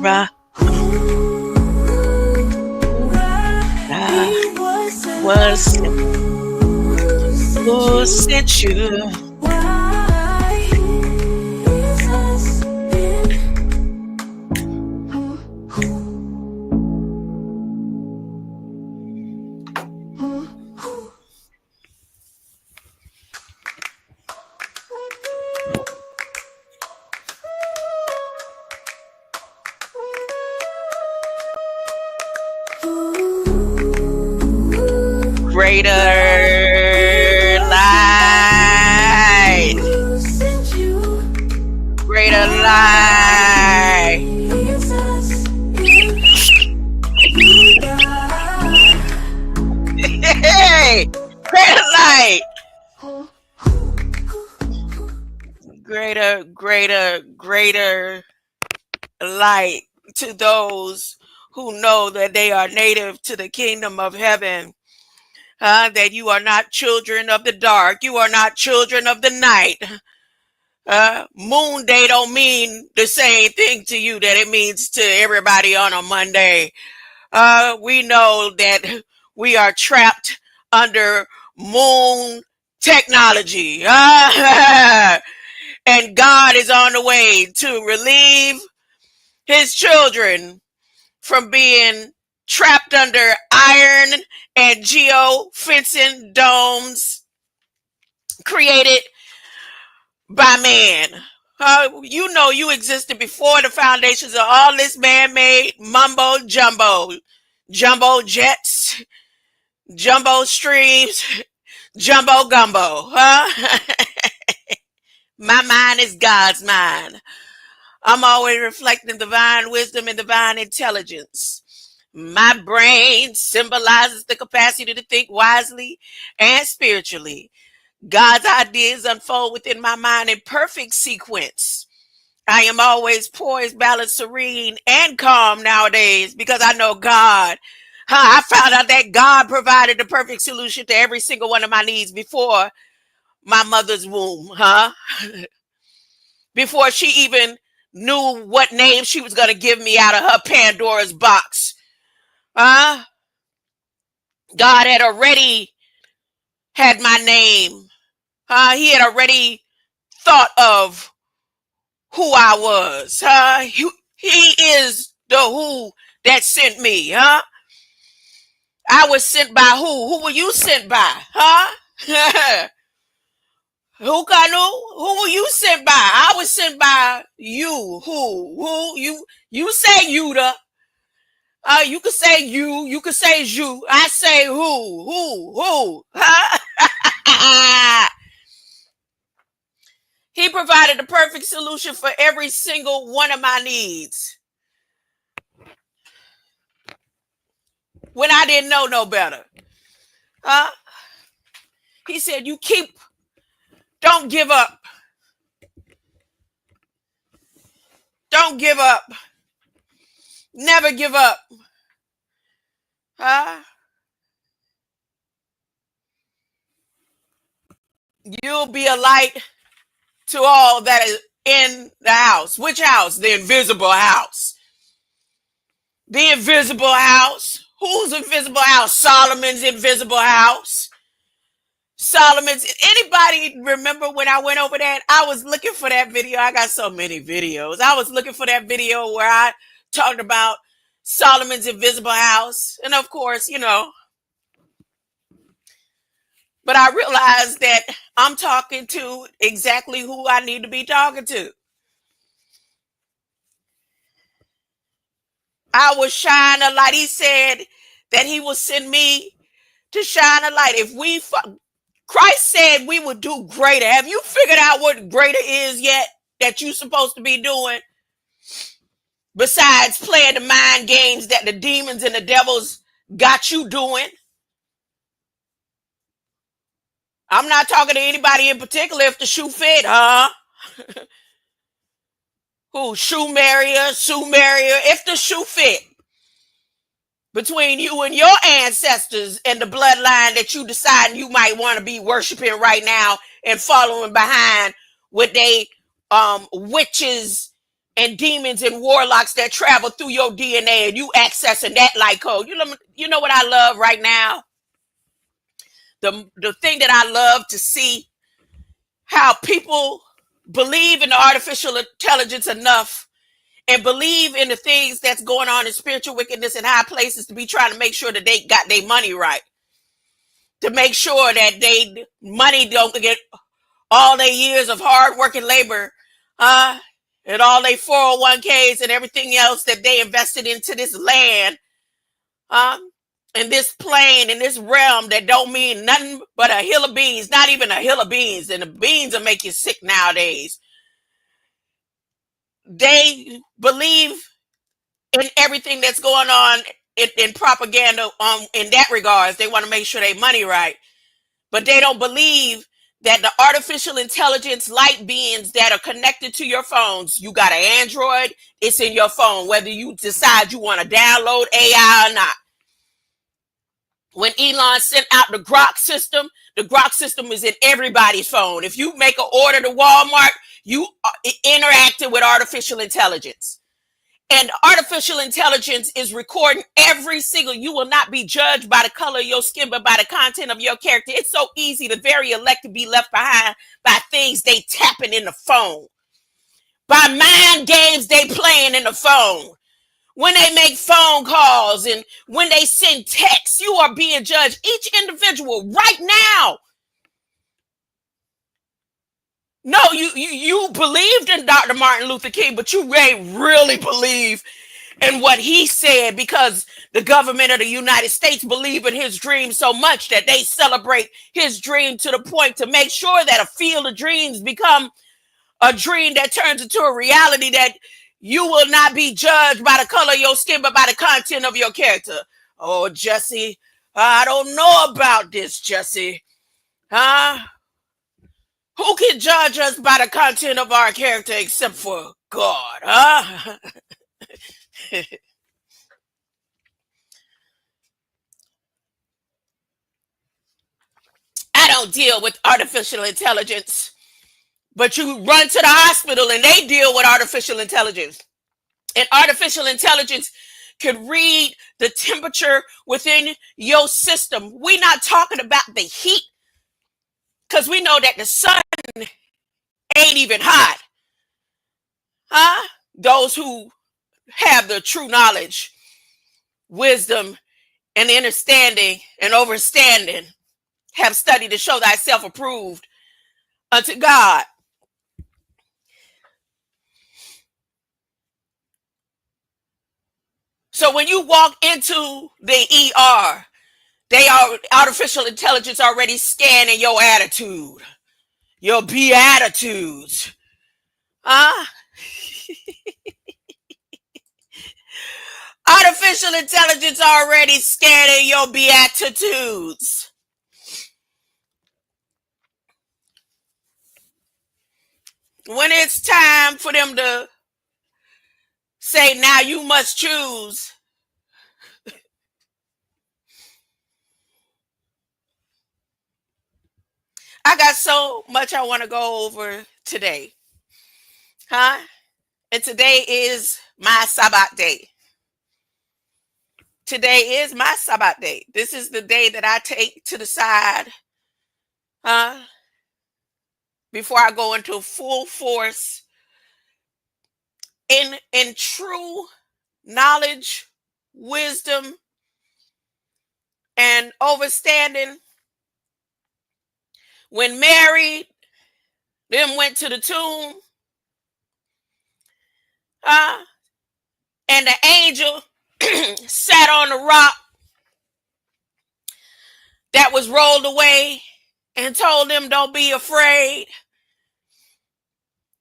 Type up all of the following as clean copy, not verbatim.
Ra, Ra was who sent you. Greater light, greater light. Hey, greater light, greater light to those who know that they are native to the kingdom of heaven. That you are not children of the dark. You are not children of the night. Moon day don't mean the same thing to you that it means to everybody on a Monday. We know that we are trapped under moon technology. And God is on the way to relieve his children from being trapped under iron and geo-fencing domes created by man. You know you existed before the foundations of all this man-made mumbo jumbo. Jumbo jets, jumbo streams, jumbo gumbo. My mind is God's mind. I'm always reflecting divine wisdom and divine intelligence. My brain symbolizes the capacity to think wisely and spiritually. God's ideas unfold within my mind in perfect sequence. I am always poised, balanced, serene, and calm nowadays because I know God. I found out that God provided the perfect solution to every single one of my needs before my mother's womb. Before she even knew what name she was going to give me out of her Pandora's box. God had already had my name. He had already thought of who I was. He is the who that sent me. I was sent by who? Who were you sent by? Who were you sent by? I was sent by you. Who? You say Yuda. You could say you could say you. I say who? He provided the perfect solution for every single one of my needs. When I didn't know no better. He said, don't give up. Don't give up. Never give up. You'll be a light to all that is in the house. Which house? The invisible house. The invisible house. Whose invisible house? Solomon's invisible house. Anybody remember when I went over that? I was looking for that video. I got so many videos. I was looking for that video where I talked about Solomon's invisible house. And of course, but I realized that I'm talking to exactly who I need to be talking to. I will shine a light. He said that he will send me to shine a light. Christ said we would do greater. Have you figured out what greater is yet that you're supposed to be doing? Besides playing the mind games that the demons and the devils got you doing. I'm not talking to anybody in particular if the shoe fit, Who? Sumeria, if the shoe fit. Between you and your ancestors and the bloodline that you decide you might want to be worshiping right now and following behind with they witches and demons and warlocks that travel through your DNA and you accessing that light code. You know what I love right now? The thing that I love to see, how people believe in the artificial intelligence enough and believe in the things that's going on in spiritual wickedness in high places to be trying to make sure that they got their money right, to make sure that they money don't get all their years of hard working labor, and all their 401ks and everything else that they invested into this land, in this plane, in this realm that don't mean nothing but a hill of beans, not even a hill of beans, and the beans will make you sick nowadays. They believe in everything that's going on in propaganda in that regards. They want to make sure they money right, but they don't believe that the artificial intelligence light beings that are connected to your phones, you got an Android, it's in your phone, whether you decide you want to download AI or not. When Elon sent out the Grok system is in everybody's phone. If you make an order to Walmart, you interacted with artificial intelligence. And artificial intelligence is recording every single, you will not be judged by the color of your skin, but by the content of your character. It's so easy to very elect to be left behind by things they tapping in the phone, by mind games they playing in the phone. When they make phone calls and when they send texts, you are being judged, each individual right now. No, you believed in Dr. Martin Luther King, but you ain't really believe in what he said, because the government of the United States believe in his dream so much that they celebrate his dream to the point to make sure that a field of dreams become a dream that turns into a reality, that you will not be judged by the color of your skin, but by the content of your character. Oh, Jesse, I don't know about this, Jesse. Huh? Who can judge us by the content of our character except for God, huh? I don't deal with artificial intelligence, but you run to the hospital and they deal with artificial intelligence. And artificial intelligence can read the temperature within your system. We're not talking about the heat, because we know that the sun ain't even hot. Huh? Those who have the true knowledge, wisdom, and understanding and overstanding have studied to show thyself approved unto God. So when you walk into the ER, they are artificial intelligence already scanning your attitude, your beatitudes. Huh? Artificial intelligence already scanning your beatitudes. When it's time for them to say, now you must choose, I got so much I want to go over today. Huh? And today is my Sabbath day. Today is my Sabbath day. This is the day that I take to the side, before I go into full force in true knowledge, wisdom, and overstanding. When Mary then went to the tomb, and the angel sat on the rock that was rolled away and told them, don't be afraid.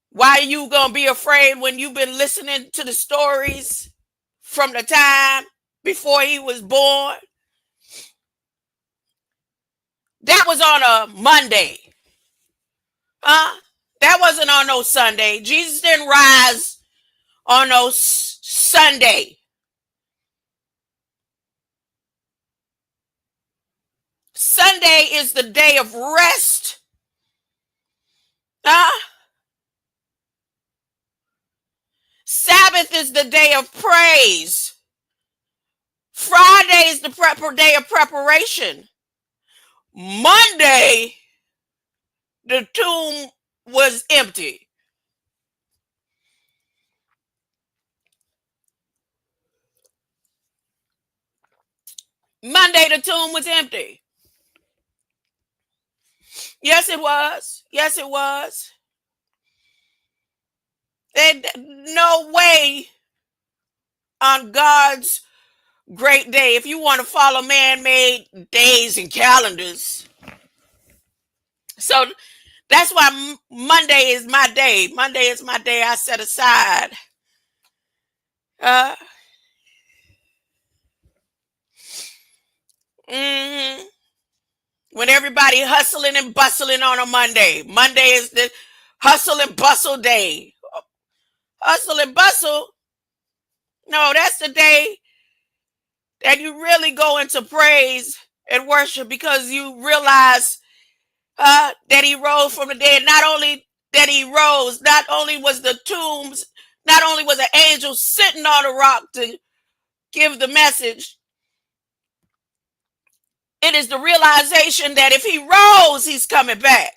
Why are you going to be afraid when you've been listening to the stories from the time before he was born? That was on a Monday. That wasn't on no Sunday. Jesus didn't rise on no Sunday. Sunday is the day of rest. 30th is the day of praise. Friday is the day of preparation. Monday, the tomb was empty. Monday, the tomb was empty. Yes, it was. Yes, it was. And no way on God's great day. If you want to follow man-made days and calendars. So that's why Monday is my day. Monday is my day I set aside. When everybody hustling and bustling on a Monday. Monday is the hustle and bustle day. Hustle and bustle? No, that's the day that you really go into praise and worship because you realize that he rose from the dead. Not only that he rose, not only was the tombs, not only was an angel sitting on a rock to give the message, it is the realization that if he rose, he's coming back.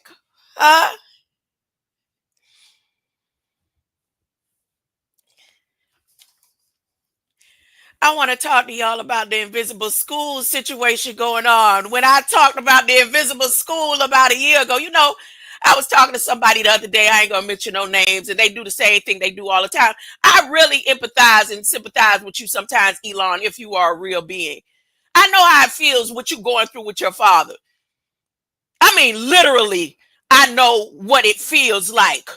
I want to talk to y'all about the invisible school situation going on. When I talked about the invisible school about a year ago, I was talking to somebody the other day. I ain't going to mention no names, and they do the same thing they do all the time. I really empathize and sympathize with you sometimes, Elon, if you are a real being. I know how it feels what you're going through with your father. I mean, literally, I know what it feels like.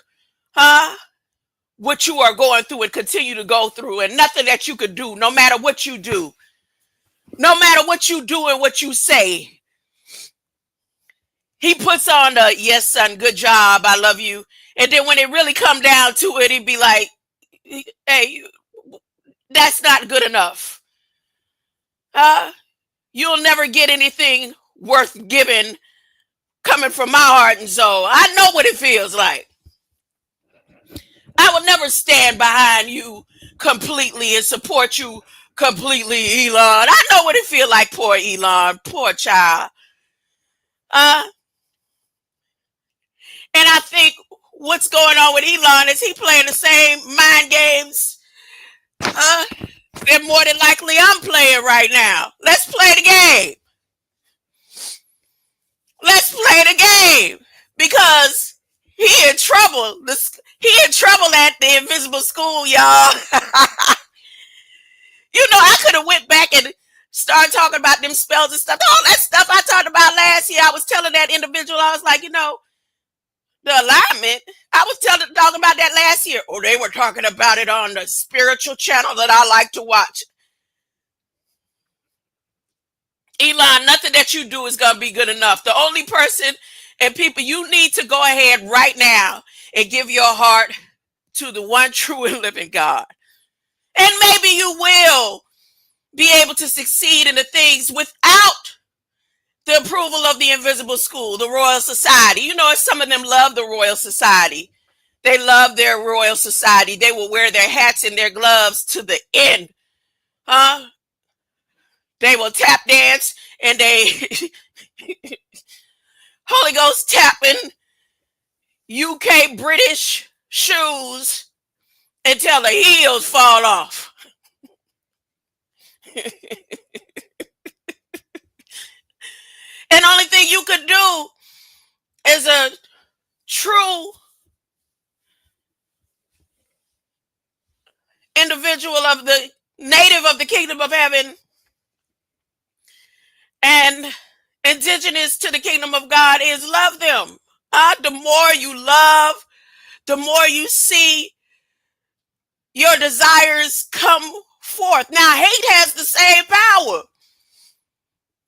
What you are going through and continue to go through, and nothing that you could do, no matter what you do. No matter what you do and what you say. He puts on the, yes, son, good job, I love you. And then when it really come down to it, he'd be like, hey, that's not good enough. You'll never get anything worth giving coming from my heart and soul. I know what it feels like. I will never stand behind you completely and support you completely, Elon. I know what it feels like, poor Elon, poor child. And I think what's going on with Elon is he playing the same mind games that more than likely I'm playing right now. Let's play the game. Let's play the game. Because he in trouble. He in trouble at the invisible school, y'all. I could have went back and started talking about them spells and stuff. All that stuff I talked about last year. I was telling that individual, I was like, the alignment, I was talking about that last year. Oh, they were talking about it on the spiritual channel that I like to watch. Elon, nothing that you do is going to be good enough. The only person and people you need to go ahead right now and give your heart to the one true and living God. And maybe you will be able to succeed in the things without the approval of the invisible school, the Royal Society. Some of them love the Royal Society. They love their Royal Society. They will wear their hats and their gloves to the end. They will tap dance and they Holy Ghost tapping UK British shoes until the heels fall off. And the only thing you could do as a true individual of the native of the kingdom of heaven and indigenous to the kingdom of God is love them. The more you love, the more you see your desires come forth. Now, hate has the same power.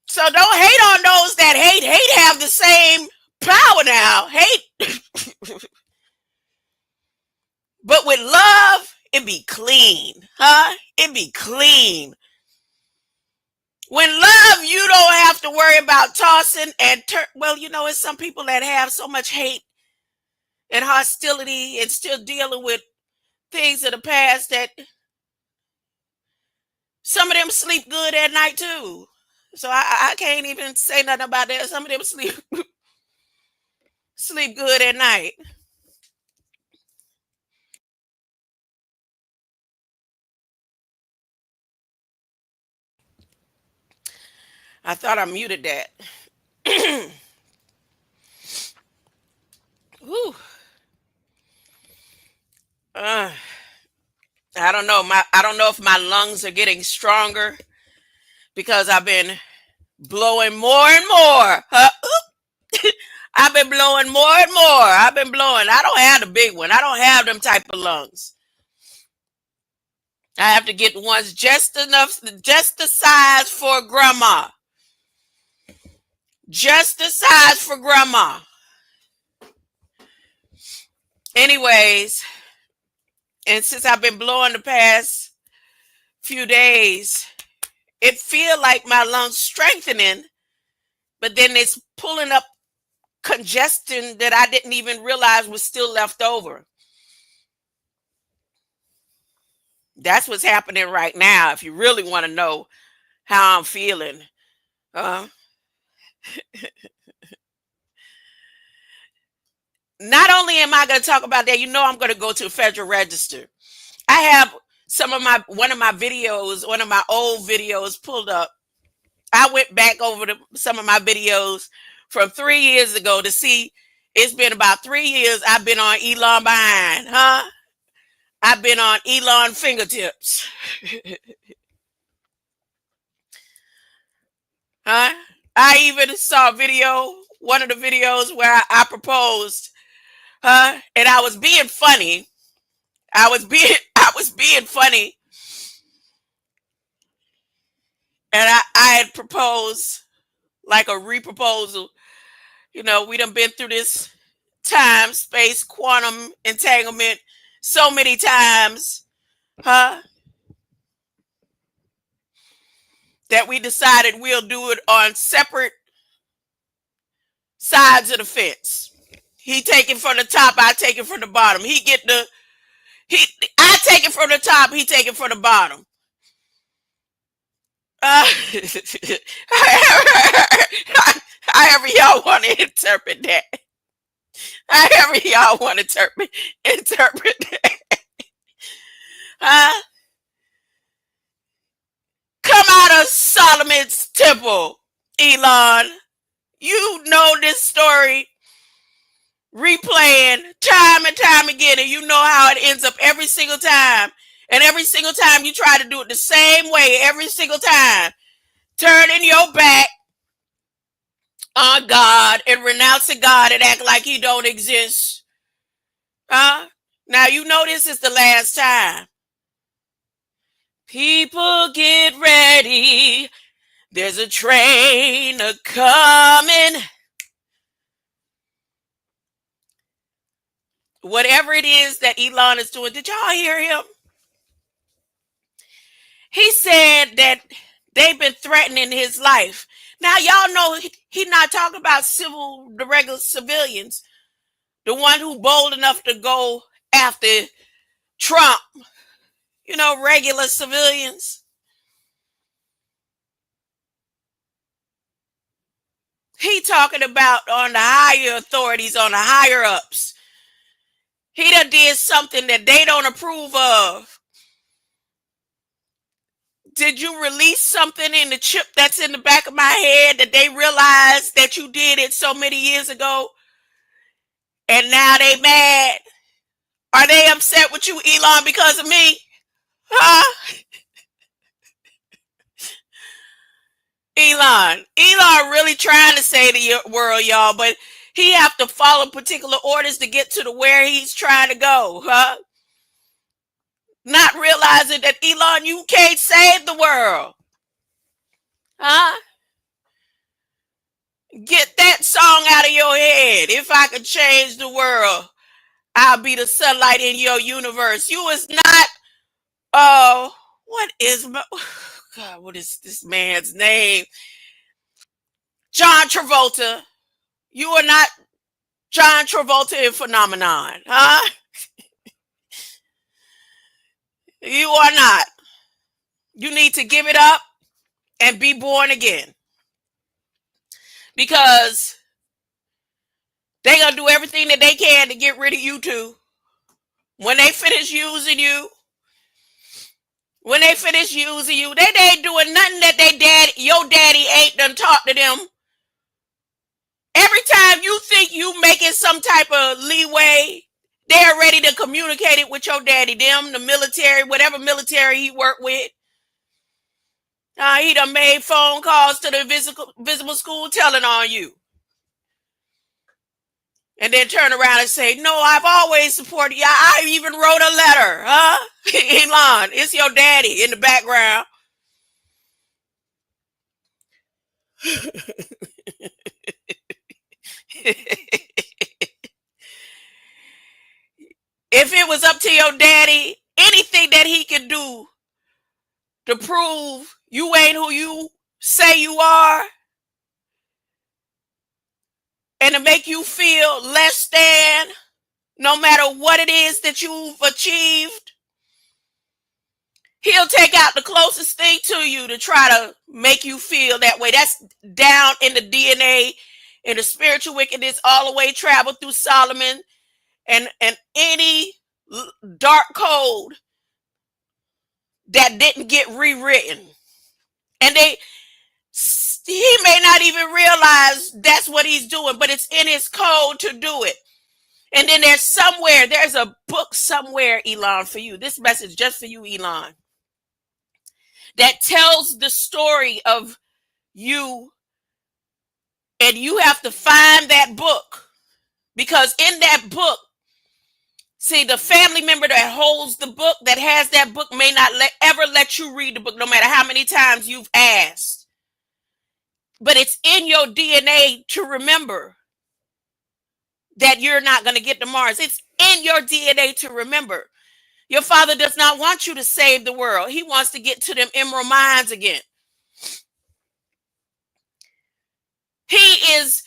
So don't hate on those that hate. Hate have the same power now. Hate. But with love, it be clean. It be clean. When love, you don't have to worry about tossing and well, it's some people that have so much hate and hostility and still dealing with things of the past that Some of them sleep good at night too. So I can't even say nothing about that. Some of them sleep good at night. I thought I muted that. Whew. Uh, I don't know. I don't know if my lungs are getting stronger because I've been blowing more and more. Huh? I've been blowing more and more. I've been blowing. I don't have the big one. I don't have them type of lungs. I have to get ones just enough, just the size for grandma. Just the size for grandma. Anyways, and since I've been blowing the past few days, it feel like my lungs strengthening, but then it's pulling up congestion that I didn't even realize was still left over. That's what's happening right now. If you really want to know how I'm feeling, uh, not only am I going to talk about that, I'm going to go to the Federal Register. I have one of my videos, one of my old videos pulled up. I went back over some of my videos from 3 years ago to see. It's been about 3 years I've been on Elon behind, huh? I've been on Elon fingertips. Huh? I even saw a video, one of the videos where I proposed, huh? And I was being funny. I was being funny. And I had proposed like a reproposal. We done been through this time, space, quantum entanglement so many times, huh? That we decided we'll do it on separate sides of the fence. He take it from the top, I take it from the bottom. I take it from the top, he take it from the bottom. However y'all want to interpret that. However y'all want to interpret that. Huh? Come out of Solomon's temple, Elon. You know this story replaying time and time again, and you know how it ends up every single time. And every single time you try to do it the same way, every single time, turning your back on God and renouncing God and act like he don't exist. Huh? Now you know this is the last time. People get ready. There's a train a-coming. Whatever it is that Elon is doing, did y'all hear him? He said that they've been threatening his life. Now y'all know he's not talking about the regular civilians, the one who bold enough to go after Trump. Regular civilians. He talking about on the higher authorities, on the higher ups. He done did something that they don't approve of. Did you release something in the chip that's in the back of my head that they realized that you did it so many years ago? And now they mad? Are they upset with you, Elon, because of me? Huh? Elon really trying to say to your world, y'all, but he have to follow particular orders to get to where he's trying to go, huh? Not realizing that, Elon, you can't save the world. Huh? Get that song out of your head. If I could change the world, I'll be the sunlight in your universe. You is not, what is my, God, what is this man's name? John Travolta. You are not John Travolta in Phenomenon, huh? You are not. You need to give it up and be born again. Because they're going to do everything that they can to get rid of you too. When they finish using you, they ain't doing nothing that your daddy ain't done taught to them. Every time you think you making some type of leeway, they're ready to communicate it with your daddy, them, the military, whatever military he worked with. He done made phone calls to the visible school telling on you. And then turn around and say, no, I've always supported you. I even wrote a letter. Huh? Elon, it's your daddy in the background. If it was up to your daddy, anything that he could do to prove you ain't who you say you are and to make you feel less than, no matter what it is that you've achieved, he'll take out the closest thing to you to try to make you feel that way. That's down in the DNA, in the spiritual wickedness, all the way traveled through Solomon and any dark code that didn't get rewritten. And he may not even realize that's what he's doing, but it's in his code to do it. And then there's a book somewhere, Elon, for you. This message just for you, Elon, that tells the story of you. And you have to find that book, because in that book, see, the family member that holds the book, that has that book, may not ever let you read the book, no matter how many times you've asked. But it's in your DNA to remember that you're not going to get to Mars. It's in your DNA to remember. Your father does not want you to save the world. He wants to get to them emerald mines again. He is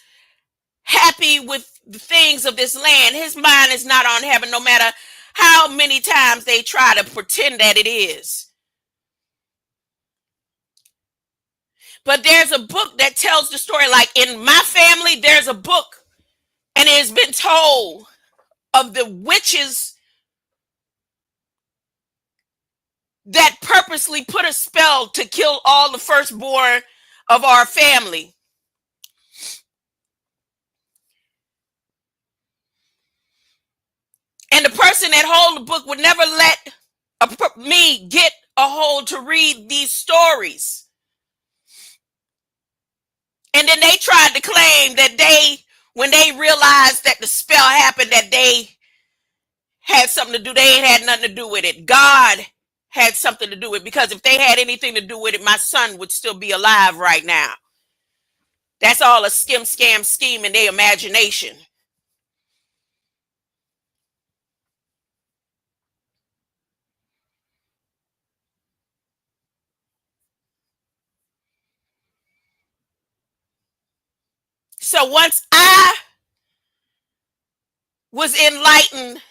happy with the things of this land. His mind is not on heaven, no matter how many times they try to pretend that it is. But there's a book that tells the story. Like in my family, there's a book, and it has been told of the witches that purposely put a spell to kill all the firstborn of our family. And the person that hold the book would never let me get a hold to read these stories. And then they tried to claim that when they realized that the spell happened, that they had something to do. They ain't had nothing to do with it. God had something to do with it, because if they had anything to do with it, my son would still be alive right now. That's all a scam scheme in their imagination. So once I was enlightened,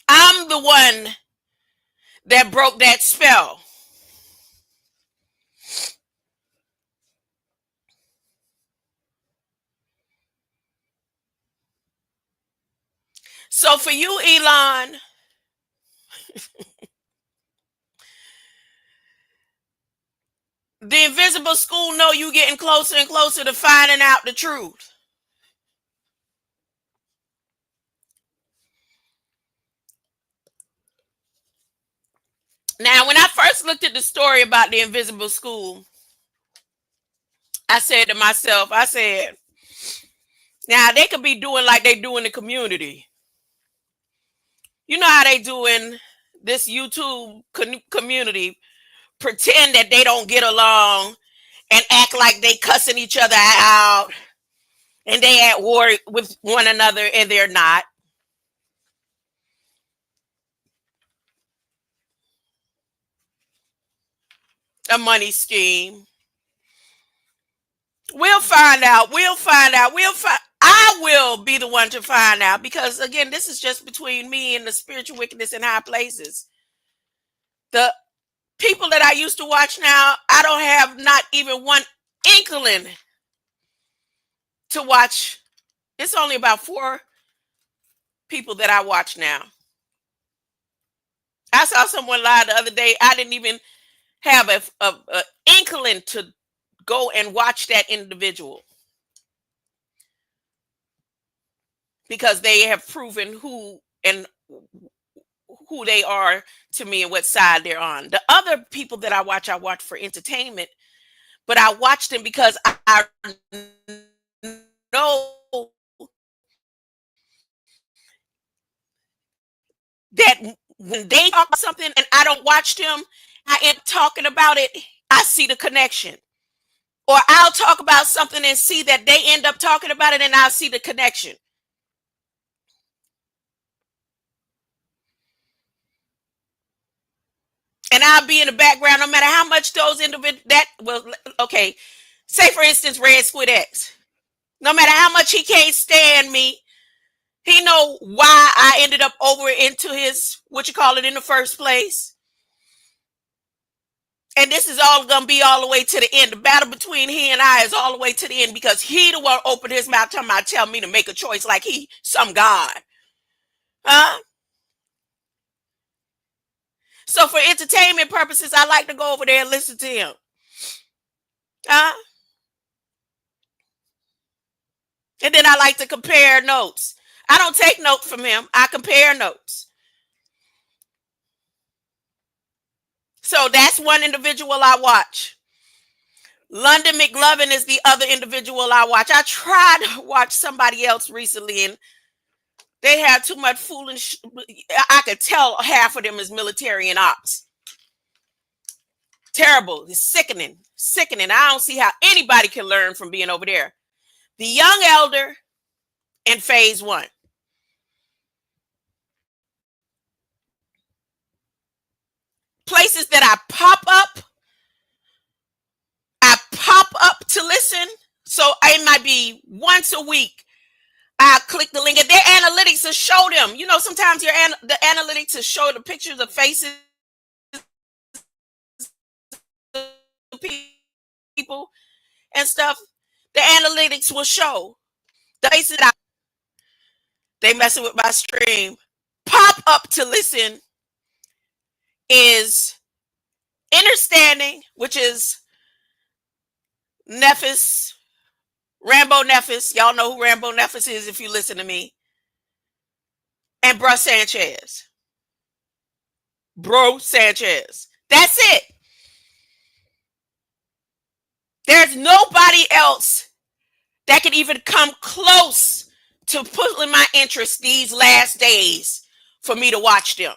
I'm the one that broke that spell. So for you, Elon, the invisible school know you getting closer and closer to finding out the truth. Now, when I first looked at the story about the invisible school, I said to myself, now they could be doing like they do in the community. You know how they do in this YouTube community, pretend that they don't get along and act like they cussing each other out and they at war with one another, and they're not. A money scheme. We'll find out. I I will be the one to find out, because again, this is just between me and the spiritual wickedness in high places. The people that I used to watch now, I don't have not even one inkling to watch. It's only about 4 people that I watch now. I saw someone lie the other day. I didn't even have a inkling to go and watch that individual, because they have proven who they are to me and what side they're on. The other people that I watch for entertainment, but I watch them because I know that when they talk about something and I don't watch them, I end up talking about it. I see the connection. Or I'll talk about something and see that they end up talking about it, and I'll see the connection. And I'll be in the background no matter how much those individuals that well, okay. Say for instance, Red Squid X. No matter how much he can't stand me, he know why I ended up over into his what you call it in the first place. And this is all gonna be all the way to the end. The battle between he and I is all the way to the end, because he the one opened his mouth tell me to make a choice like he some god. Huh? So for entertainment purposes, I like to go over there and listen to him. Huh? And then I like to compare notes. I don't take notes from him. I compare notes. So that's one individual I watch. London McLovin is the other individual I watch. I tried to watch somebody else recently, and they had too much foolish. I could tell half of them is military and ops. Terrible. It's sickening. Sickening. I don't see how anybody can learn from being over there. The young elder in phase 1. Places that I pop up to listen. So it might be once a week. I click the link, and their analytics will show them. You know, sometimes the analytics will show the pictures of faces of people and stuff. The analytics will show the faces that they messing with my stream. Pop up to listen is Understanding, which is Nephis, Rambo Nephis. Y'all know who Rambo Nephis is if you listen to me. And Bro Sanchez. Bro Sanchez. That's it. There's nobody else that can even come close to pulling my interest these last days for me to watch them.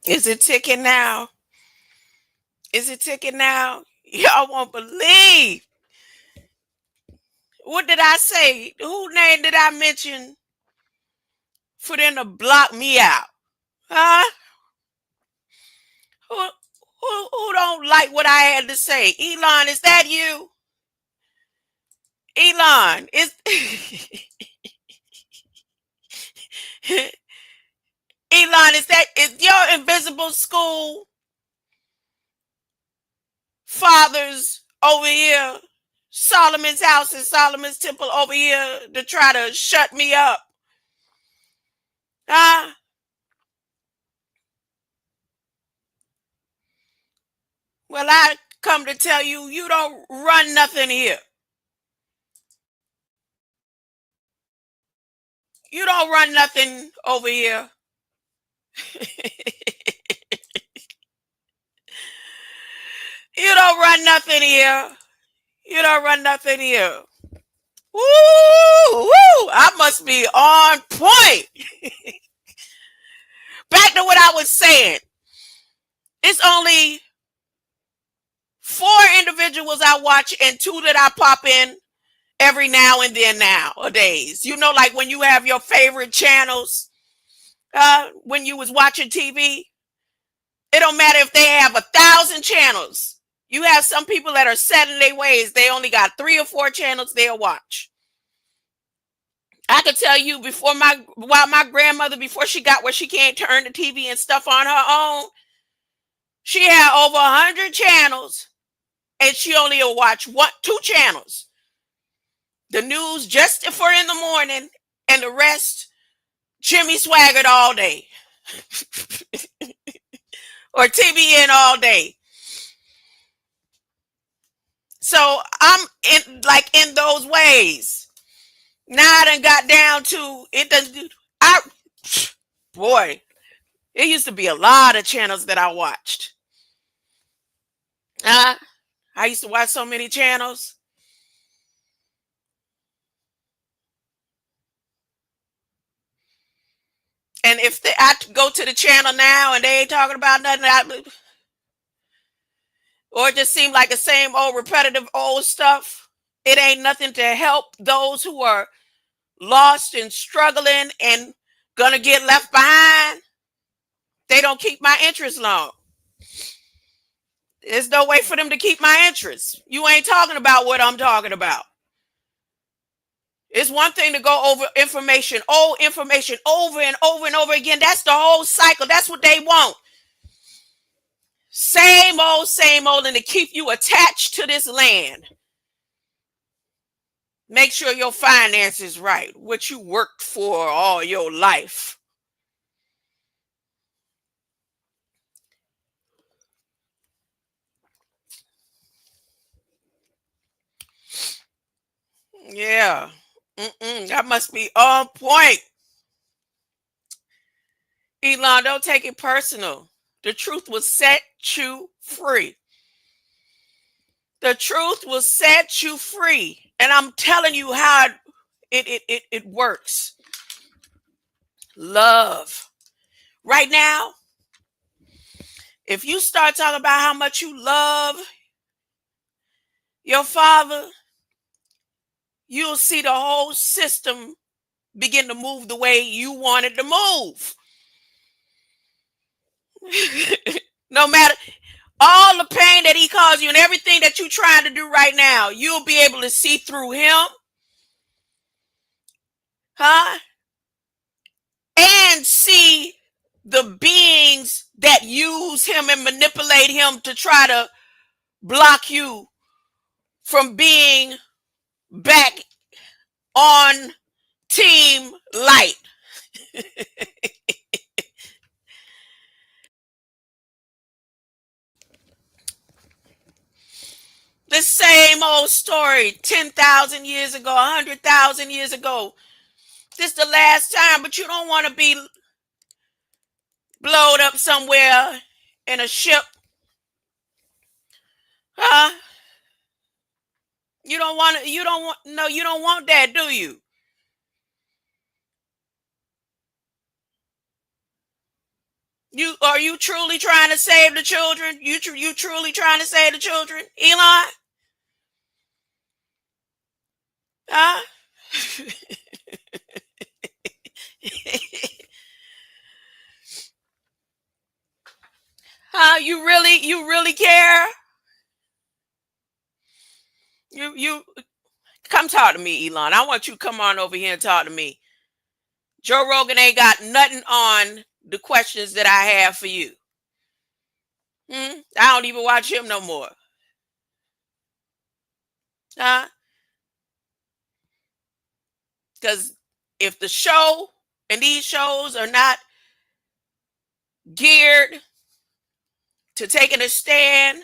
Is it ticking now? Is it ticking now? Y'all won't believe. What did I say? Who name did I mention for them to block me out? Huh? Who who don't like what I had to say? Elon, is that you? Elon, is Elon, is your invisible school fathers over here, Solomon's house and Solomon's temple over here to try to shut me up? Huh? Well, I come to tell you, you don't run nothing here. You don't run nothing over here. You don't run nothing here. You don't run nothing here. Woo! Woo! I must be on point. Back to what I was saying. It's only 4 individuals I watch and 2 that I pop in every now and then nowadays. You know, like when you have your favorite channels, when you was watching TV, it don't matter if they have 1,000 channels. You have some people that are set in their ways. They only got 3 or 4 channels they'll watch. I could tell you while my grandmother, before she got where she can't turn the TV and stuff on her own, she had over 100 channels, and she only will watch 2 channels. The news just for in the morning, and the rest Jimmy Swaggart all day. Or TBN all day. So I'm in those ways. Now I done got down to it. Boy, it used to be a lot of channels that I watched. I used to watch so many channels. And if I go to the channel now and they ain't talking about nothing, or it just seemed like the same old repetitive old stuff, it ain't nothing to help those who are lost and struggling and gonna get left behind. They don't keep my interest long. There's no way for them to keep my interest. You ain't talking about what I'm talking about. It's one thing to go over information, old information, over and over and over again. That's the whole cycle. That's what they want. Same old, and to keep you attached to this land. Make sure your finances right, what you worked for all your life. Yeah. That must be on point. Elon, don't take it personal. The truth will set you free. The truth will set you free. And I'm telling you how it works. Love. Right now, if you start talking about how much you love your father, you'll see the whole system begin to move the way you want it to move. No matter all the pain that he caused you and everything that you're trying to do right now, you'll be able to see through him. Huh? And see the beings that use him and manipulate him to try to block you from being back on team light. The same old story 10,000 years ago, 100,000 years ago. This is the last time, but you don't want to be blowed up somewhere in a ship. Huh? You don't want that, do you? Are you truly trying to save the children? You truly trying to save the children, Elon? Huh? Huh? You really care? You come talk to me, Elon. I want you to come on over here and talk to me. Joe Rogan ain't got nothing on the questions that I have for you. I don't even watch him no more. Huh? Because if the show and these shows are not geared to taking a stand,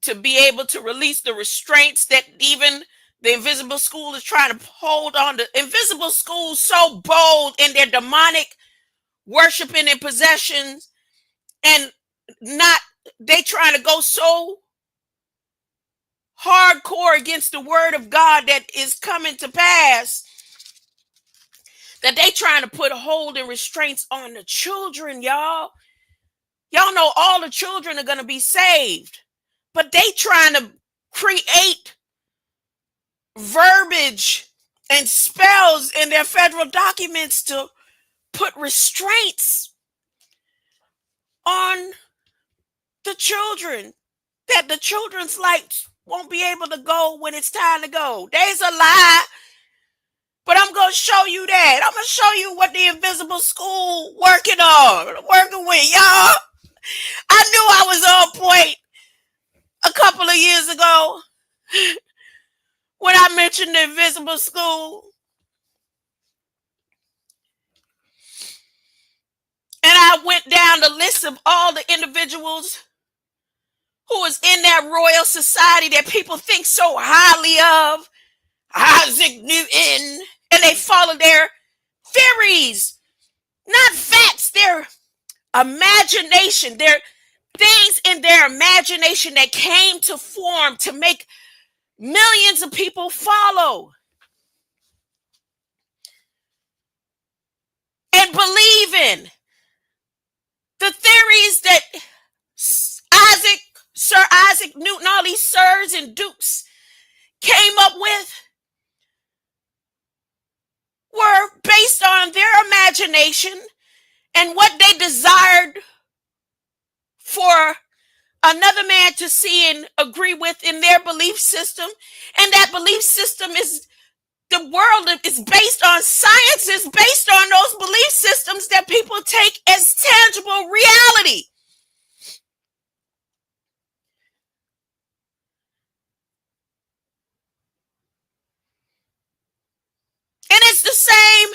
to be able to release the restraints that even the invisible school is trying to hold on to. Invisible school so bold in their demonic worshiping and possessions, and not they trying to go so hardcore against the word of God that is coming to pass, that they trying to put hold and restraints on the children, y'all. Y'all know all the children are going to be saved, but they trying to create verbiage and spells in their federal documents to put restraints on the children, that the children's lights won't be able to go when it's time to go. There's a lie, but I'm going to show you that. I'm going to show you what the invisible school working with, y'all. I knew I was on point a couple of years ago when I mentioned the invisible school. And I went down the list of all the individuals who is in that royal society that people think so highly of. Isaac Newton. And they follow their theories, not facts, their imagination. Their things in their imagination that came to form to make millions of people follow and believe in. The theories that Sir Isaac Newton, all these sirs and dukes came up with were based on their imagination and what they desired for another man to see and agree with in their belief system. And that belief system is the world is based on science, is based on those belief systems that people take as tangible reality. And it's the same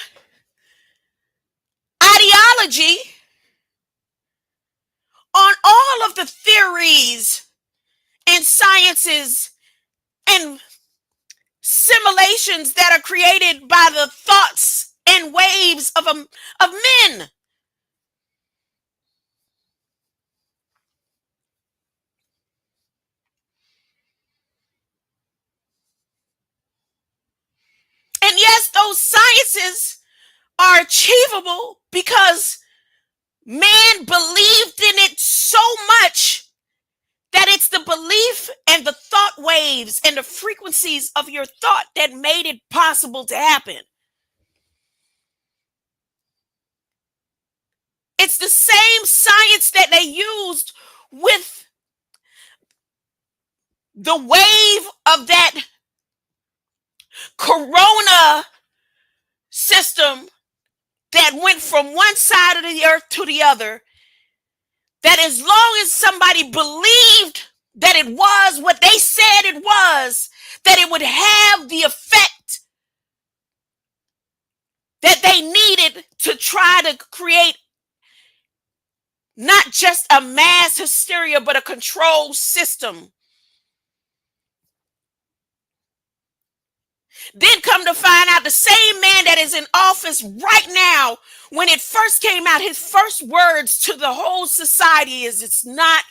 ideology on all of the theories and sciences and simulations that are created by the thoughts and waves of men. And yes, those sciences are achievable because man believed in it so much that it's the belief and the thought waves and the frequencies of your thought that made it possible to happen. It's the same science that they used with the wave of that corona system that went from one side of the earth to the other, that as long as somebody believed that it was what they said it was, that it would have the effect that they needed to try to create not just a mass hysteria, but a control system. Then come to find out the same man that is in office right now, when it first came out, his first words to the whole society is, it's not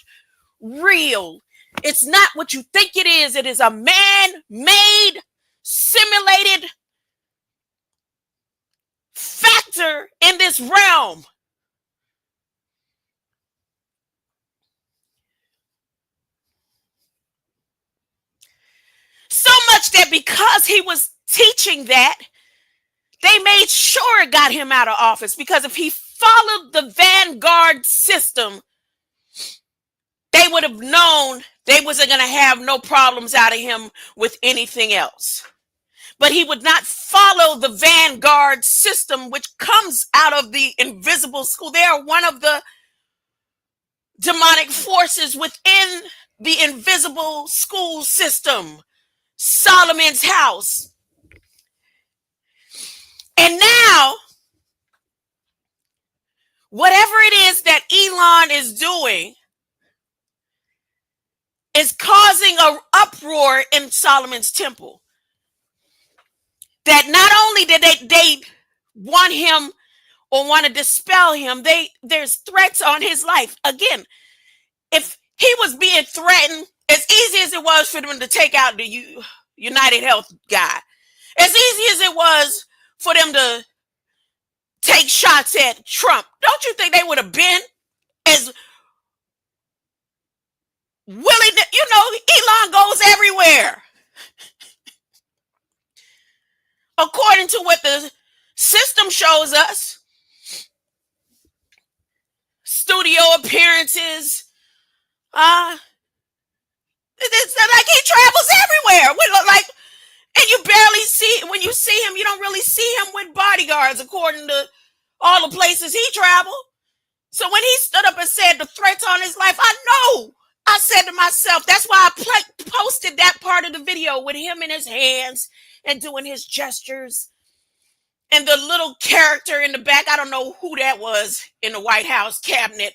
real. It's not what you think it is. It is a man-made, simulated factor in this realm. much that because he was teaching that, they made sure it got him out of office, because if he followed the vanguard system, they would have known they wasn't going to have no problems out of him with anything else. But he would not follow the vanguard system, which comes out of the invisible school. They are one of the demonic forces within the invisible school system, Solomon's house. And now, whatever it is that Elon is doing is causing an uproar in Solomon's temple. That not only did they want him or want to dispel him, there's threats on his life. Again, if he was being threatened, as easy as it was for them to take out the United Health guy, as easy as it was for them to take shots at Trump, don't you think they would have been as willing to, Elon goes everywhere. According to what the system shows us, studio appearances, it's like he travels everywhere. And you barely see, when you see him, you don't really see him with bodyguards, according to all the places he traveled. So when he stood up and said the threats on his life, I said to myself, that's why I posted that part of the video with him in his hands and doing his gestures. And the little character in the back, I don't know who that was in the White House cabinet,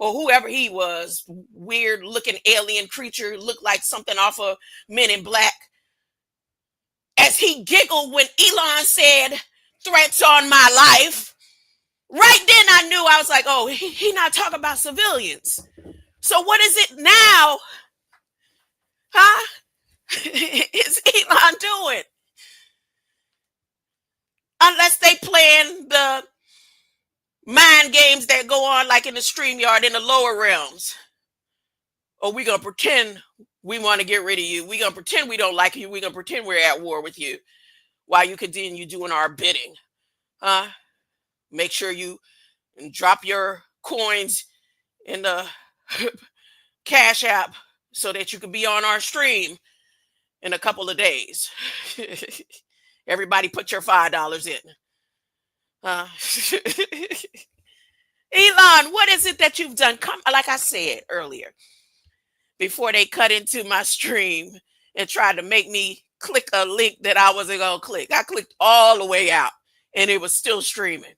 or whoever he was, weird looking alien creature, looked like something off of Men in Black. As he giggled when Elon said threats on my life, right then I knew. I was like, oh, he not talking about civilians. So what is it now? Is Elon doing? Unless they playing the mind games that go on like in the StreamYard in the lower realms. Or we going to pretend we want to get rid of you. We going to pretend we don't like you. We going to pretend we're at war with you while you continue doing our bidding. Make sure you drop your coins in the Cash App so that you can be on our stream in a couple of days. Everybody put your $5 in. Elon, what is it that you've done? Come, like I said earlier, before they cut into my stream and tried to make me click a link that I wasn't going to click. I clicked all the way out and it was still streaming.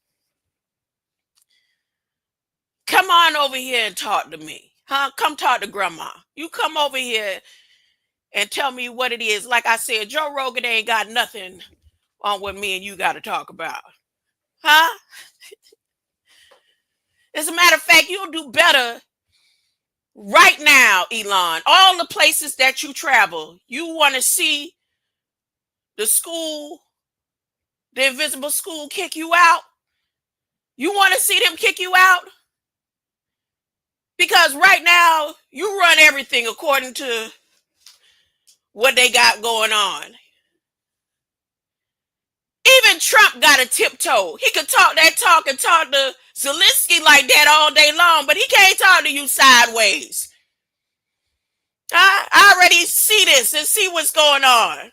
Come on over here and talk to me. Come talk to grandma. You come over here and tell me what it is. Like I said, Joe Rogan ain't got nothing on what me and you got to talk about. As a matter of fact, you'll do better right now, Elon. All the places that you travel, you want to see the school, the invisible school, kick you out? You want to see them kick you out? Because right now, you run everything according to what they got going on. Even Trump got a tiptoe. He could talk that talk and talk to Zelensky like that all day long, but he can't talk to you sideways. I already see this and see what's going on.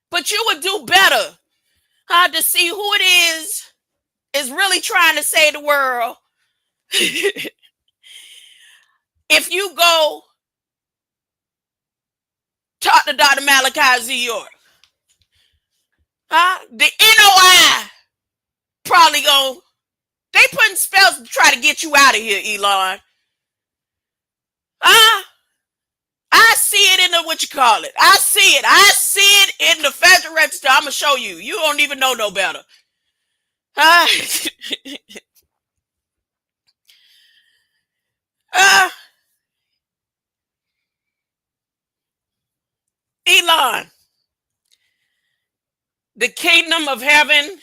But you would do better to see who it is really trying to save the world. If you go talk to Dr. Malachi Z. York, the NOI probably they putting spells to try to get you out of here, Elon. I see it in the, what you call it. I see it in the Federal Register. I'm going to show you. You don't even know no better. Elon, the kingdom of heaven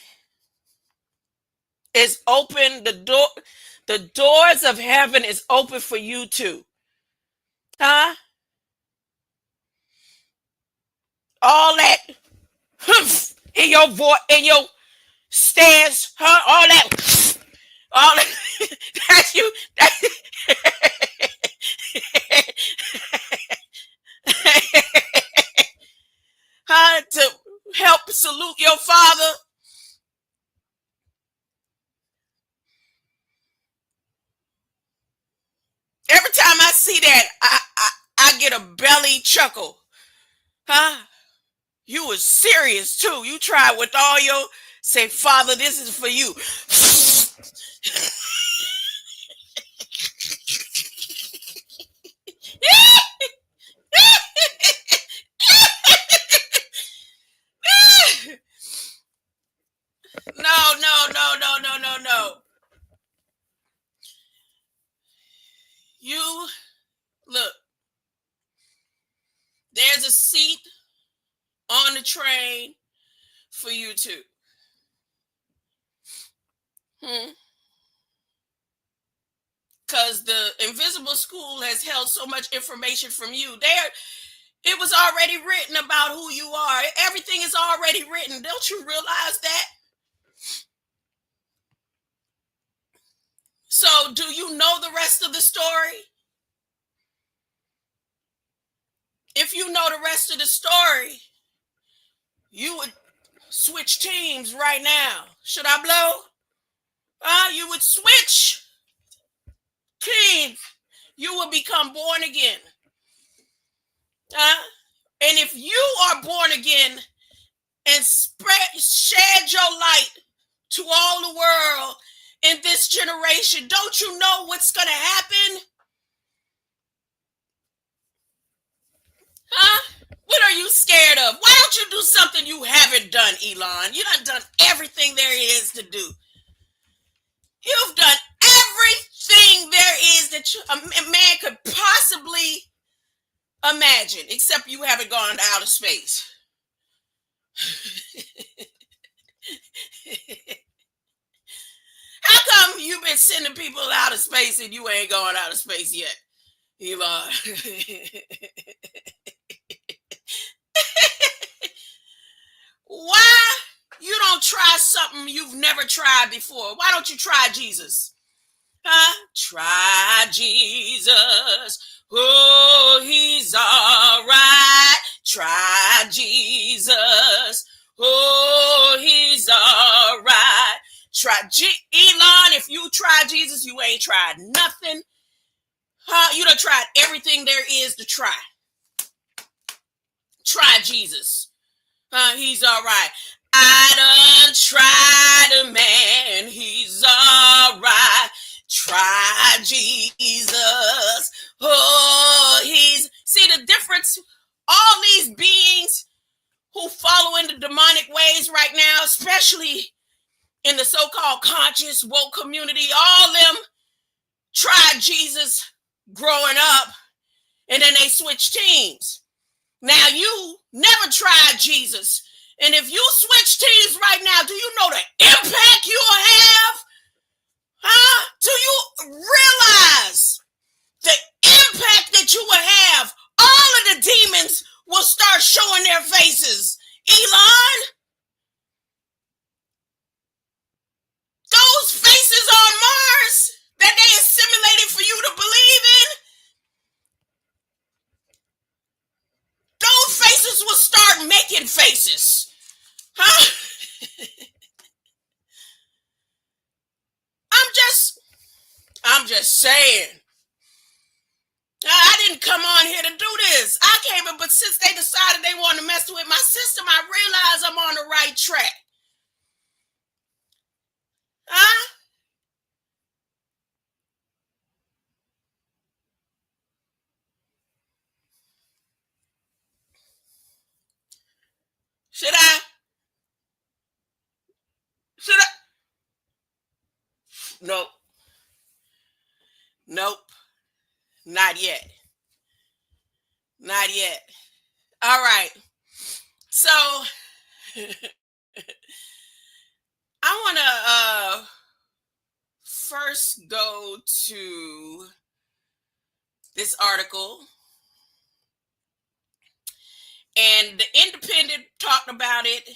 is open. The doors of heaven is open for you too. All that humph in your voice, in your stance, huh? All that. That's you. That, huh? To help salute your father. Every time I see that, I get a belly chuckle. Huh? You was serious too. You tried with all your say, Father, this is for you. No, no, no, no, no, no, no. You look, there's a seat on the train for you too. Hmm. Because the invisible school has held so much information from you. It was already written about who you are. Everything is already written. Don't you realize that? So, do you know the rest of the story? If you know the rest of the story, you would switch teams right now. Should I blow? You would switch teams. You will become born again. And if you are born again and shed your light to all the world in this generation, don't you know what's going to happen? Huh? What are you scared of? Why don't you do something you haven't done, Elon? You done everything there is to do. You've done everything there is that a man could possibly imagine, except you haven't gone to outer space. How come you've been sending people out of space and you ain't going out of space yet, Elon? Why you don't try something you've never tried before? Why don't you try Jesus? Huh? Try Jesus. Oh, he's all right. Try Jesus. Oh, he's all right. Elon, if you try Jesus, you ain't tried nothing. Huh? You done tried everything there is to try. Try Jesus. He's all right. I done tried a man. He's all right. Try Jesus. Oh, see the difference. All these beings who follow in the demonic ways right now, especially in the so-called conscious woke community, all them tried Jesus growing up, and then they switch teams. Now you never tried Jesus. And if you switch teams right now, do you know the impact you will have? Huh? Do you realize the impact that you will have? All of the demons will start showing their faces. Elon, those faces on Mars that they assimilated for you to believe in, those faces will start making faces. Huh? I'm just saying. I didn't come on here to do this. I came in, but since they decided they wanted to mess with my system, I realized I'm on the right track. Huh? Should I? Should I? Nope. Nope. Not yet. Not yet. All right. So I want to first go to this article, And the Independent talked about it.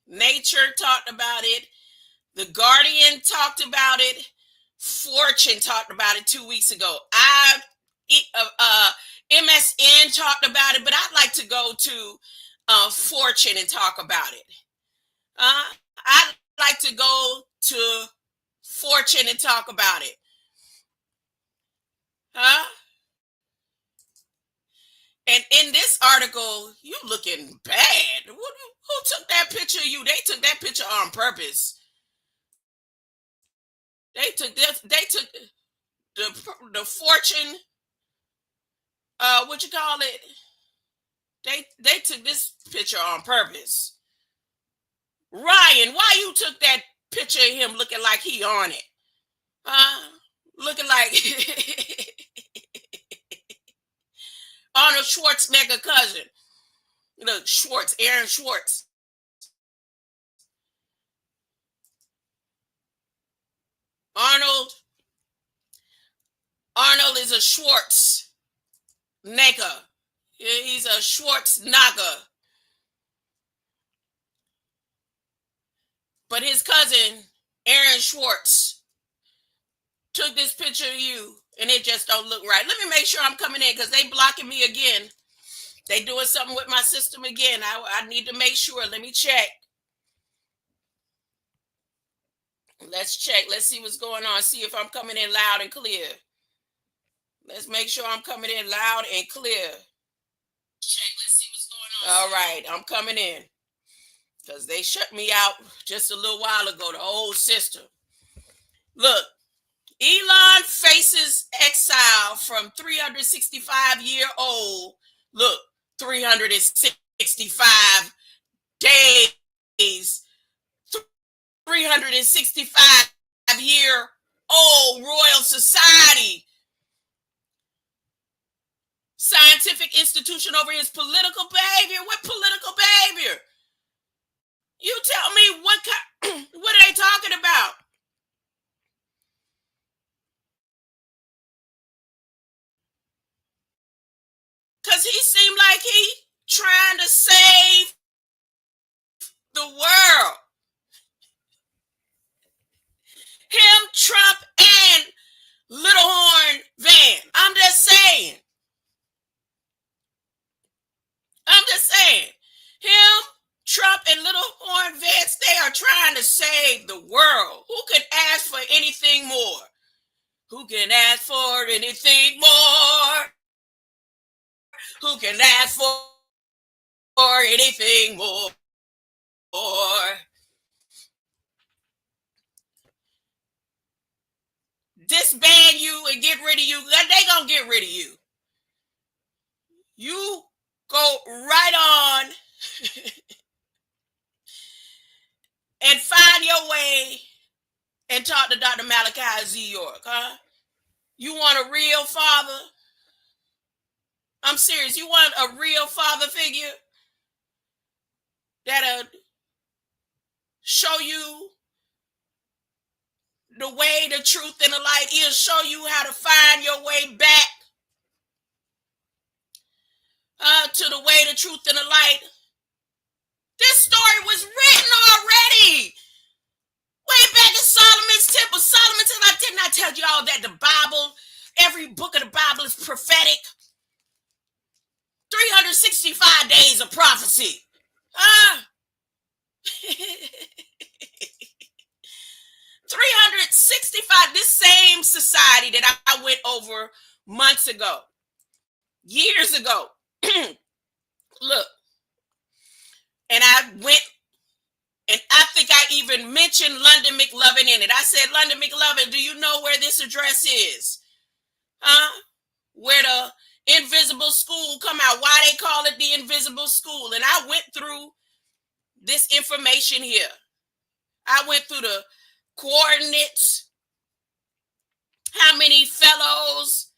Nature talked about it. The Guardian talked about it. Fortune talked about it 2 weeks ago. MSN talked about it, but I'd like to go to Fortune and talk about it. I'd like to go to Fortune and talk about it. Huh? And in this article, you looking bad. Who took that picture of you? They took that picture on purpose. They took this. They took the Fortune. What you call it? They took this picture on purpose. Ryan, why you took that picture of him looking like he on it? Looking like Arnold Schwarzenegger cousin. Look, Schwartz, Aaron Schwartz. Arnold is a Schwarzenegger. He's a Schwarzenegger. But his cousin, Aaron Schwartz, took this picture of you, and it just don't look right. Let me make sure I'm coming in, because they blocking me again. They doing something with my system again. I need to make sure. Let me check. Let's check. Let's see what's going on. See if I'm coming in loud and clear. Let's make sure I'm coming in loud and clear. Check. Let's see what's going on. All right. I'm coming in. Because they shut me out just a little while ago, the old system. Look, Elon faces exile from 365-year-old. Look, 365 days. 365-year-old Royal Society. Scientific institution over his political behavior. What political behavior? You tell me what are they talking about? Because he seemed like he trying to save the world. Him, Trump, and Little Horn Van. I'm just saying. Him, Trump, and Little Horn Vance, they are trying to save the world. Who could ask for anything more? Who can ask for anything more? Who can ask for anything more? Disband you and get rid of you. They gonna get rid of you. You go right on and find your way and talk to Dr. Malachi Z. York, huh? You want a real father? I'm serious. You want a real father figure that'll show you the way, the truth, and the light. He'll show you how to find your way back to the way, the truth, and the light. This story was written already. Way back in Solomon's Temple. I did not tell y'all that the Bible, every book of the Bible is prophetic. 365 days of prophecy. 365, this same society that I went over months ago, years ago. Look, and I went, and I think I even mentioned London McLovin in it. I said, London McLovin, do you know where this address is? Where the invisible school come out, why they call it the invisible school. And I went through this information here. I went through the coordinates, how many fellows,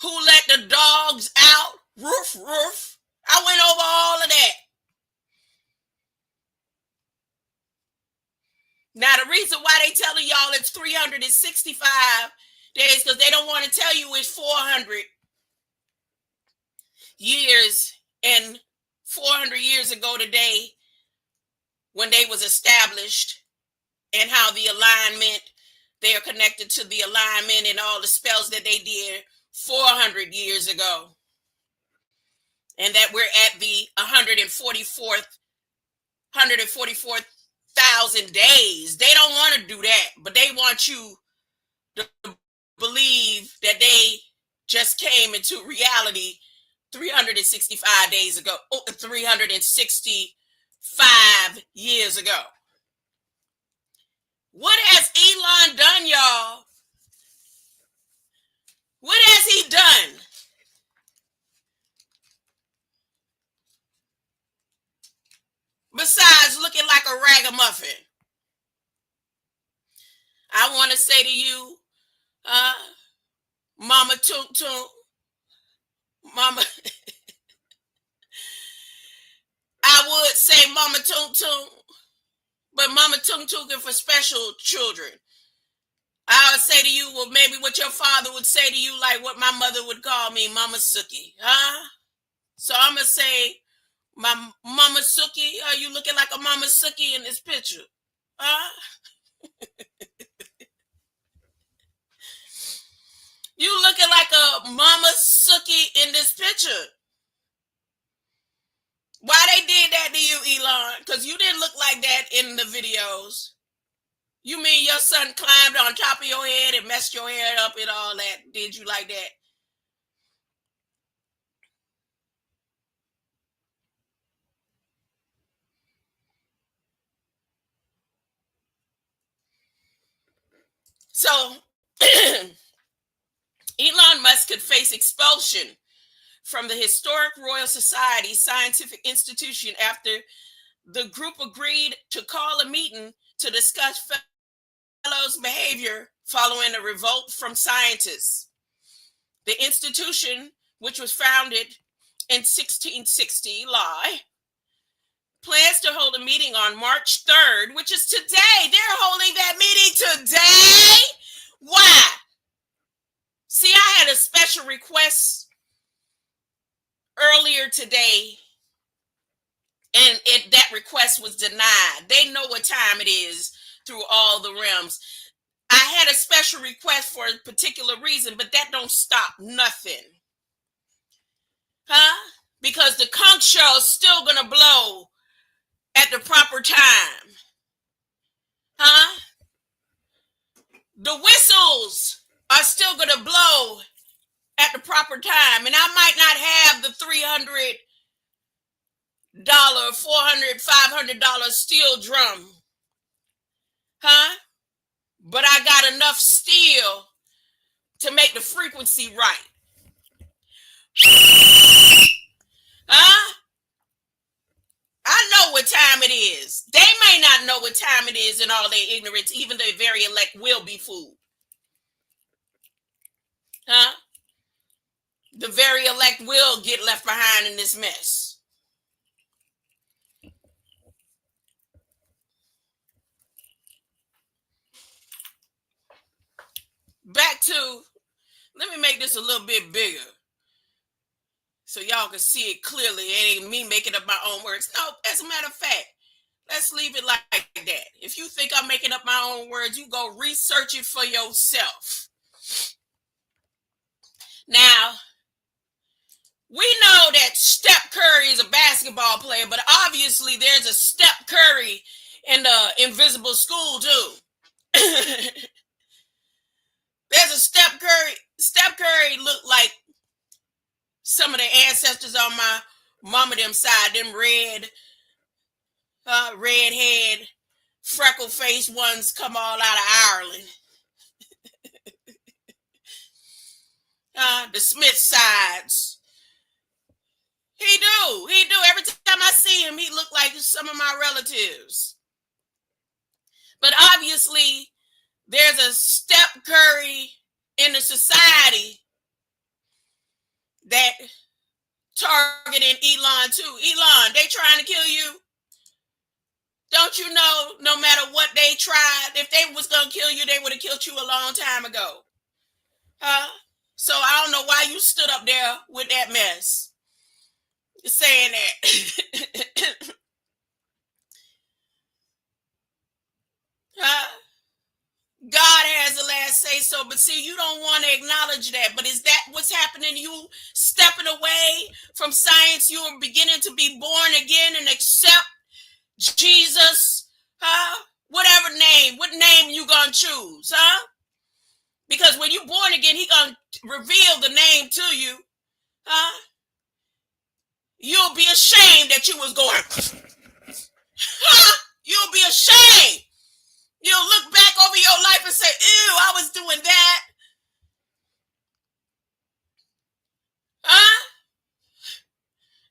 who let the dogs out, roof, roof. I went over all of that. Now, the reason why they telling y'all it's 365 days, because they don't want to tell you it's 400 years and 400 years ago today when they was established, and how the alignment, they are connected to the alignment and all the spells that they did 400 years ago, and that we're at the 144,000 days. They don't want to do that, but they want you to believe that they just came into reality 365 days ago, 365 years ago. What has Elon done, y'all? What has he done? Besides looking like a ragamuffin. I want to say to you, Mama Tung Tung, Mama, I would say Mama Tung Tung, but Mama Tung Tung is for special children. I would say to you, well, maybe what your father would say to you, like what my mother would call me, Mama Suki, huh? So I'm going to say, my Mama Suki, are you looking like a Mama Suki in this picture? Huh? You looking like a Mama Suki in this picture. Why they did that to you, Elon? Because you didn't look like that in the videos. You mean your son climbed on top of your head and messed your hair up and all that? Did you like that? So, Elon Musk could face expulsion from the Historic Royal Society Scientific Institution after the group agreed to call a meeting to discuss fellows' behavior following a revolt from scientists. The institution, which was founded in 1660, plans to hold a meeting on March 3rd, which is today. They're holding that meeting today? Why? See, I had a special request earlier today, and that request was denied. They know what time it is through all the realms. I had a special request for a particular reason, but that don't stop nothing. Huh? Because the conch shell is still going to blow at the proper time. Huh? The whistles are still going to blow at the proper time. And I might not have the $300, $400, $500 steel drum. Huh? But I got enough steel to make the frequency right. Huh? I know what time it is. They may not know what time it is in all their ignorance. Even the very elect will be fooled. Huh? The very elect will get left behind in this mess. Back to, let me make this a little bit bigger so y'all can see it clearly. It ain't me making up my own words. No, as a matter of fact, let's leave it like that. If you think I'm making up my own words, you go research it for yourself. Now, we know that Steph Curry is a basketball player, but obviously there's a Steph Curry in the invisible school too. There's a Steph Curry. Steph Curry looked like some of the ancestors on my mama them side, them red-head, freckle-faced ones come all out of Ireland. The Smith sides. He do. Every time I see him, he look like some of my relatives. But obviously, there's a Steph Curry in the society that targeting Elon too. Elon, they trying to kill you. Don't you know, no matter what they tried, if they was going to kill you, they would have killed you a long time ago. Huh? So I don't know why you stood up there with that mess, saying that. Huh? God has the last say so, but see, you don't want to acknowledge that. But is that what's happening? You stepping away from science, you are beginning to be born again and accept Jesus, huh? Whatever name, what name you gonna choose, huh? Because when you born again, he gonna reveal the name to you, huh? You'll be ashamed that you was going, huh? You'll be ashamed. You'll look back over your life and say, ew, I was doing that, huh?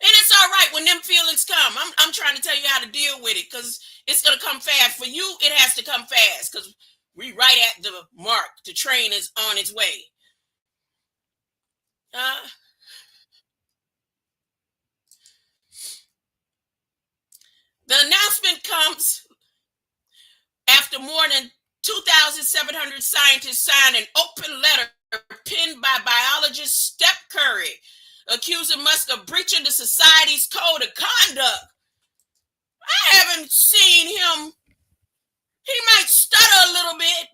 And it's all right when them feelings come. I'm trying to tell you how to deal with it because it's going to come fast. For you, it has to come fast because we right at the mark. The train is on its way. Uh, the announcement comes after more than 2,700 scientists signed an open letter penned by biologist Steph Curry, accusing Musk of breaching the society's code of conduct. I haven't seen him. He might stutter a little bit.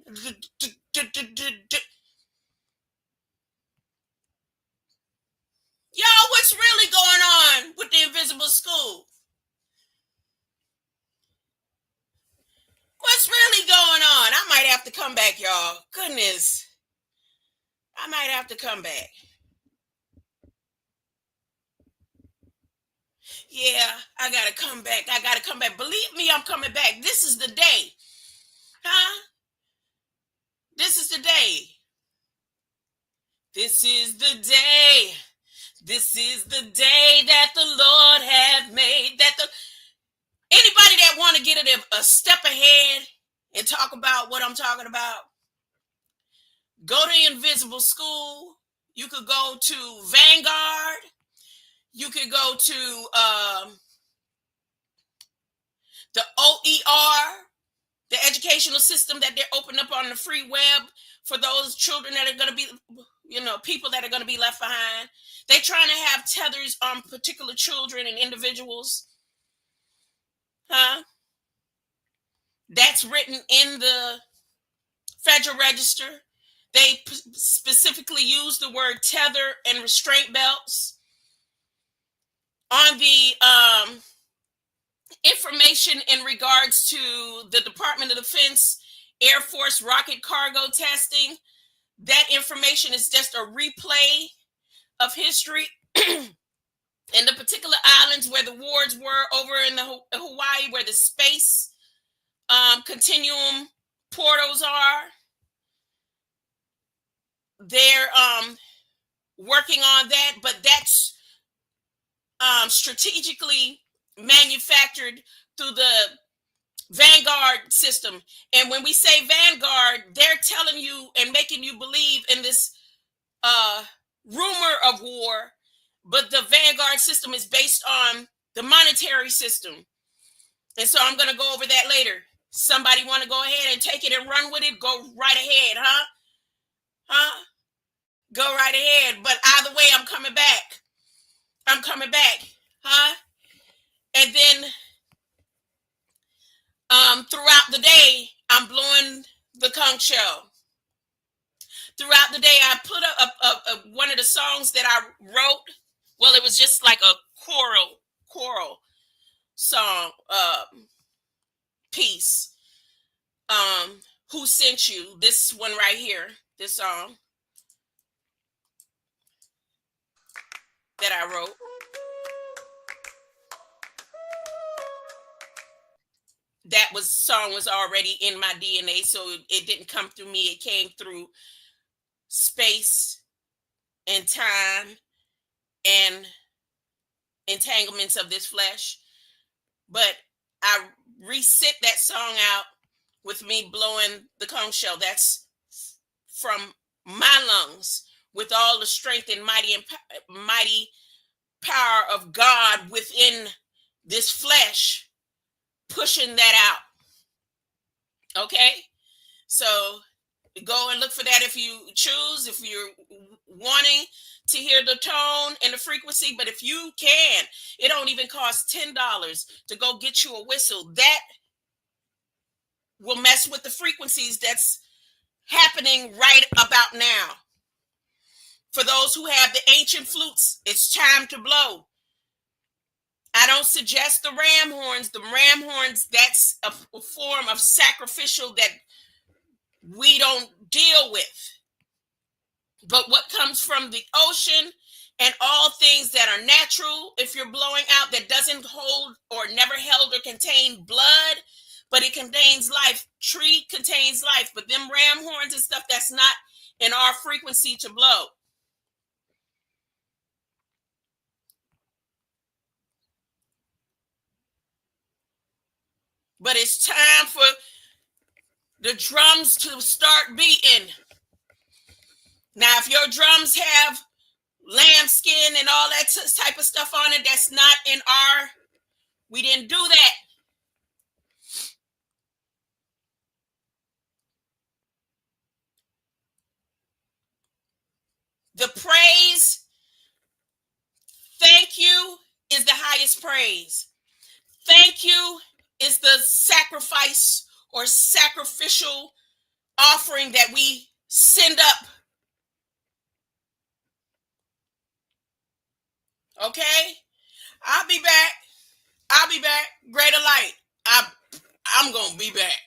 Y'all, what's really going on with the invisible school? What's really going on? I might have to come back, y'all. Goodness. I might have to come back. Yeah, I gotta come back. I gotta come back. Believe me, I'm coming back. This is the day. Huh? This is the day. This is the day. This is the day that the Lord hath made. Anybody that want to get it a step ahead and talk about what I'm talking about, go to Invisible School. You could go to Vanguard. You could go to the OER, the educational system that they're opening up on the free web for those children that are going to be, people that are going to be left behind. They're trying to have tethers on particular children and individuals. Huh? That's written in the Federal Register. They specifically use the word tether and restraint belts. On the information in regards to the Department of Defense, Air Force rocket cargo testing, that information is just a replay of history. In the particular islands where the wars were over in the Hawaii, where the space continuum portals are, they're working on that, but that's strategically manufactured through the Vanguard system. And when we say Vanguard, they're telling you and making you believe in this rumor of war, but the Vanguard system is based on the monetary system. And so I'm going to go over that later. Somebody want to go ahead and take it and run with it? Go right ahead, huh? Huh? Go right ahead. But either way, I'm coming back. I'm coming back, huh? And then throughout the day, I'm blowing the conch shell. Throughout the day, I put up one of the songs that I wrote. Well, it was just like a choral song piece. Who Sent You? This one right here, this song that I wrote. That song was already in my DNA, so it didn't come through me. It came through space and time and entanglements of this flesh. But I reset that song out with me blowing the conch shell. That's from my lungs with all the strength and mighty power of God within this flesh, pushing that out. Okay, so Go and look for that if you choose, if you're wanting to hear the tone and the frequency. But if you can, it don't even cost $10 to go get you a whistle. That will mess with the frequencies that's happening right about now. For those who have the ancient flutes, it's time to blow. I don't suggest the ram horns. The ram horns, that's a form of sacrificial that we don't deal with. But what comes from the ocean and all things that are natural, if you're blowing out, that doesn't hold or never held or contain blood, but it contains life. Tree contains life, but them ram horns and stuff, that's not in our frequency to blow. But it's time for the drums to start beating. Now, if your drums have lambskin and all that type of stuff on it, that's not in our, we didn't do that. The praise, thank you, is the highest praise. Thank you is the sacrifice or sacrificial offering that we send up. Okay? I'll be back. I'll be back. Greater light. I'm gonna be back.